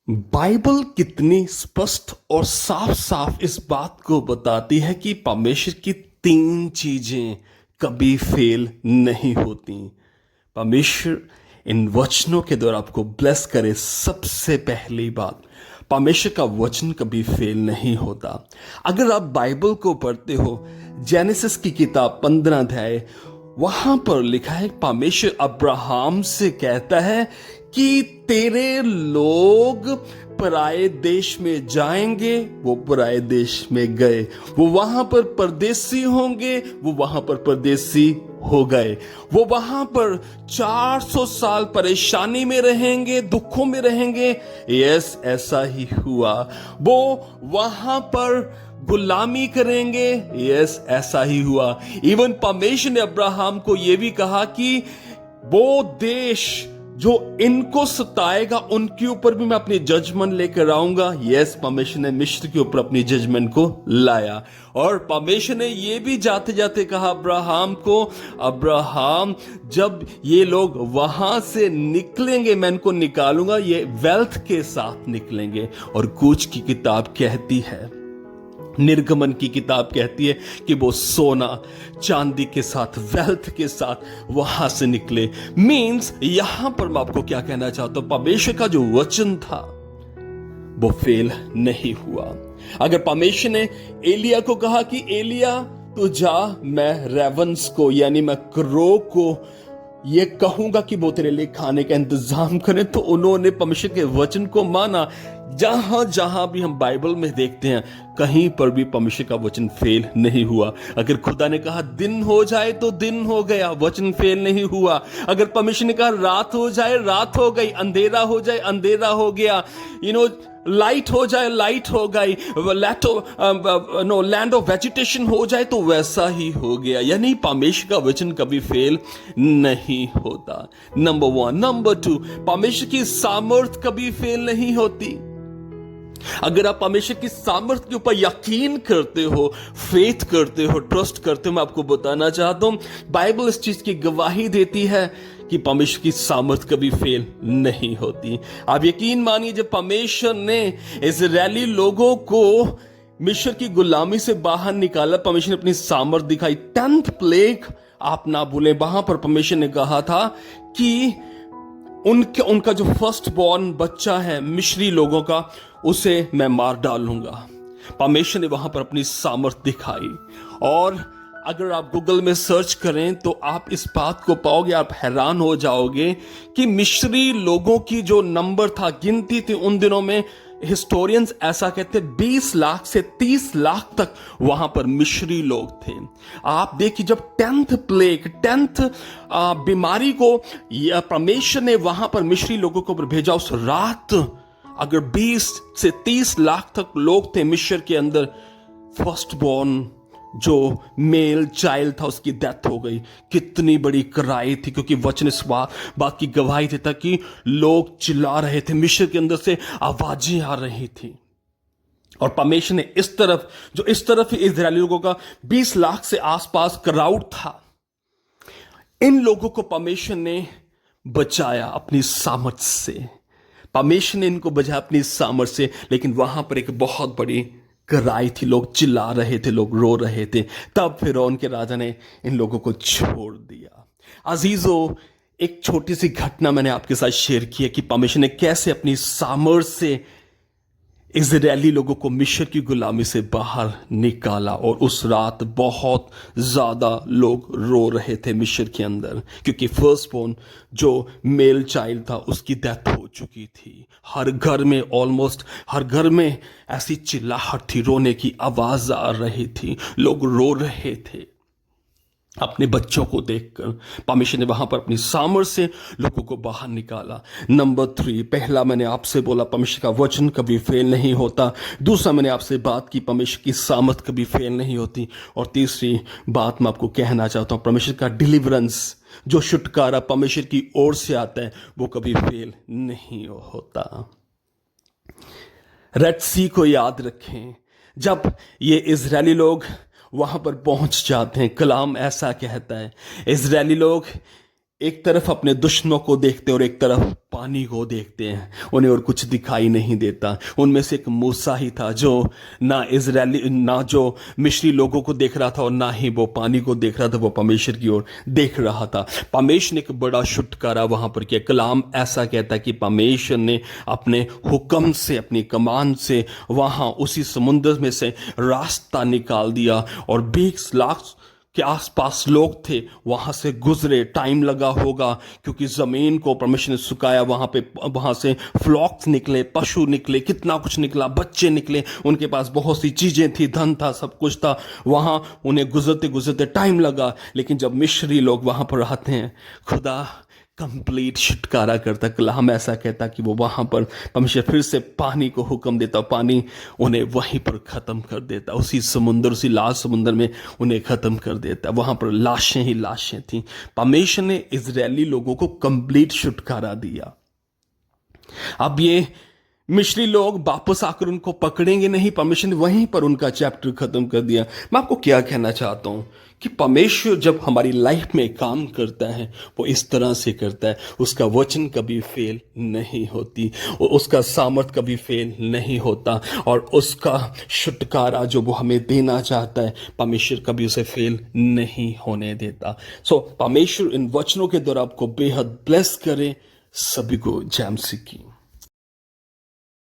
Bible कितनी स्पष्ट और साफ साफ इस बात को बताती है कि परमेश्वर की तीन चीजें कभी फेल नहीं होती। परमेश्वर इन वचनों के द्वारा आपको ब्लेस करे। सबसे पहली बात, परमेश्वर का वचन कभी फेल नहीं होता। अगर आप बाइबल को पढ़ते हो, जेनेसिस की किताब 15 अध्याय, वहां पर लिखा है परमेश्वर अब्राहम से कहता है कि तेरे लोग पराये देश में जाएंगे। वो पराये देश में गए, वो वहां पर परदेसी होंगे, वो वहां पर परदेसी हो गए। वो वहां पर 400 साल परेशानी में रहेंगे, दुखों में रहेंगे। यस, ऐसा ही हुआ। वो वहां पर गुलामी करेंगे। यस, ऐसा ही हुआ। इवन परमेश्वर ने अब्राहम को यह भी कहा कि वो देश जो इनको सताएगा उनके ऊपर भी मैं अपनी जजमेंट लेकर आऊंगा। यस, परमेश्वर ने मिस्र के ऊपर अपनी जजमेंट को लाया। और परमेश्वर ने यह भी जाते जाते कहा अब्राहम को, अब्राहम जब ये लोग वहां से निकलेंगे मैं इनको निकालूंगा, ये वेल्थ के साथ निकलेंगे। और कूच की किताब कहती है, निर्गमन की किताब कहती है कि वो सोना चांदी के साथ, वेल्थ के साथ वहां से निकले। मींस यहां पर मैं आपको क्या कहना चाहता हूं, परमेश्वर का जो वचन था वो फेल नहीं हुआ। अगर परमेश्वर ने एलिया को कहा कि एलिया तू जा, मैं रेवंस को यानी मैं क्रो को ये कहूंगा कि वो तेरे लिए खाने का इंतजाम करें, तो उन्होंने परमेश्वर के वचन को माना। जहां जहां भी हम बाइबल में देखते हैं, कहीं पर भी परमेश्वर का वचन फेल नहीं हुआ। अगर खुदा ने कहा दिन हो जाए तो दिन हो गया, वचन फेल नहीं हुआ। अगर परमेश्वर ने कहा रात हो जाए, रात हो गई। अंधेरा हो जाए, अंधेरा हो गया। लाइट हो जाए, लाइट हो गई। लैंड ऑफ वेजिटेशन हो जाए तो वैसा ही हो गया। यानी परमेश्वर का वचन कभी फेल नहीं होता। नंबर 1। नंबर 2, परमेश्वर की सामर्थ कभी फेल नहीं होती। अगर आप परमेश्वर की सामर्थ के ऊपर यकीन करते हो, फेथ करते हो, ट्रस्ट करते हो, मैं आपको बताना चाहता हूं, बाइबल इस चीज की गवाही देती है कि परमेश्वर की सामर्थ कभी फेल नहीं होती। आप यकीन मानिए, जब परमेश्वर ने इजरायली लोगों को मिस्र की गुलामी से बाहर निकाला, परमेश्वर ने अपनी सामर्थ दिखाई। 10th प्लेग आप ना भूलें, वहां पर परमेश्वर ने कहा था कि उनका जो फर्स्ट बॉर्न बच्चा है मिस्री लोगों का, उसे मैं मार डालूंगा। परमेश्वर ने वहां पर अपनी सामर्थ दिखाई। और अगर आप गूगल में सर्च करें तो आप इस बात को पाओगे, आप हैरान हो जाओगे कि मिस्री लोगों की जो नंबर था, गिनती थी उन दिनों में, हिस्टोरियंस ऐसा कहते 20 लाख से 30 लाख तक वहां पर मिस्री लोग थे। आप देखिए, जब 10th प्लेग, 10th बीमारी को परमेश्वर ने वहां पर मिस्री लोगों को भेजा, उस रात अगर 20 से 30 लाख तक लोग थे मिस्र के अंदर, फर्स्ट बॉर्न जो मेल चाइल्ड था उसकी डेथ हो गई। कितनी बड़ी कराई थी, क्योंकि वचन इस बात की गवाही देता कि लोग चिल्ला रहे थे, मिस्र के अंदर से आवाजें आ रही थी। और परमेश्वर ने इस तरफ इजरायली लोगों का 20 लाख से आसपास क्राउड था, इन लोगों को परमेश्वर ने बचाया अपनी सामर्थ से। परमेश्वर ने इनको बचाया अपनी सामर्थ से। लेकिन वहां पर एक बहुत बड़ी कराई थी, लोग चिल्ला रहे थे, लोग रो रहे थे। तब फिरौन के राजा ने इन लोगों को छोड़ दिया। अजीजों, एक छोटी सी घटना मैंने आपके साथ शेयर की है कि परमेश्वर ने कैसे अपनी सामर्थ से इजरायली लोगों को मिस्र की गुलामी से बाहर निकाला। और उस रात बहुत ज्यादा लोग रो रहे थे मिस्र के अंदर, क्योंकि फर्स्ट बोर्न जो मेल चाइल्ड था उसकी डेथ हो चुकी थी। हर घर में, ऑलमोस्ट हर घर में ऐसी चिल्लाहट थी, रोने की आवाज आ रही थी, लोग रो रहे थे अपने बच्चों को देखकर। परमेश्वर ने वहां पर अपनी सामर्थ्य से लोगों को बाहर निकाला। नंबर 3, पहला मैंने आपसे बोला परमेश्वर का वचन कभी फेल नहीं होता। दूसरा मैंने आपसे बात की परमेश्वर की सामर्थ कभी फेल नहीं होती। और तीसरी बात मैं आपको कहना चाहता हूं, परमेश्वर का डिलीवरेंस, जो छुटकारा परमेश्वर की ओर से आता है, वो कभी फेल नहीं होता। रेड सी को याद रखें, जब ये इजरायली लोग वहां पर पहुंच जाते हैं, कलाम ऐसा कहता है, इजरायली लोग एक तरफ अपने दुश्मनों को देखते हैं और एक तरफ पानी को देखते हैं, उन्हें और कुछ दिखाई नहीं देता। उनमें से एक मूसा ही था जो ना इजरायली ना जो मिस्री लोगों को देख रहा था और ना ही वो पानी को देख रहा था, वो परमेश्वर की ओर देख रहा था। परमेश्वर ने एक बड़ा छुटकारा वहां पर किया। कलाम ऐसा कहता है कि परमेश्वर ने अपने हुक्म से, अपनी कमान से वहां उसी समुद्र में से रास्ता निकाल दिया और 20 लाख के आसपास लोग थे वहां से गुजरे। टाइम लगा होगा क्योंकि जमीन को परमेश्वर ने सुखाया, वहां से फ्लॉक्स निकले, पशु निकले, कितना कुछ निकला, बच्चे निकले, उनके पास बहुत सी चीजें थी, धन था, सब कुछ था। वहां उन्हें गुजरते गुजरते टाइम लगा, लेकिन जब मिस्री लोग वहां पर आते हैं, खुदा कंप्लीट छुटकारा करता। कलाम ऐसा कहता कि वो वहां पर परमेश्वर फिर से पानी को हुक्म देता, पानी उन्हें वहीं पर खत्म कर देता, उसी समुद्र, उसी लाल समुद्र में उन्हें खत्म कर देता। वहां पर लाशें ही लाशें थी। परमेश्वर ने इजरायली लोगों को कंप्लीट छुटकारा दिया। अब ये मिस्री लोग वापस आकर उनको पकड़ेंगे नहीं, परमेश्वर ने वहीं पर उनका चैप्टर खत्म कर दिया। मैं आपको क्या कहना चाहता हूं कि परमेश्वर जब हमारी लाइफ में काम करता है वो इस तरह से करता है, उसका वचन कभी फेल नहीं होती, उसका सामर्थ कभी फेल नहीं होता, और उसका छुटकारा जो वो हमें देना चाहता है परमेश्वर कभी उसे फेल नहीं होने देता। सो परमेश्वर इन वचनों के द्वारा आपको बेहद ब्लेस करे। सभी को जय मसीह की।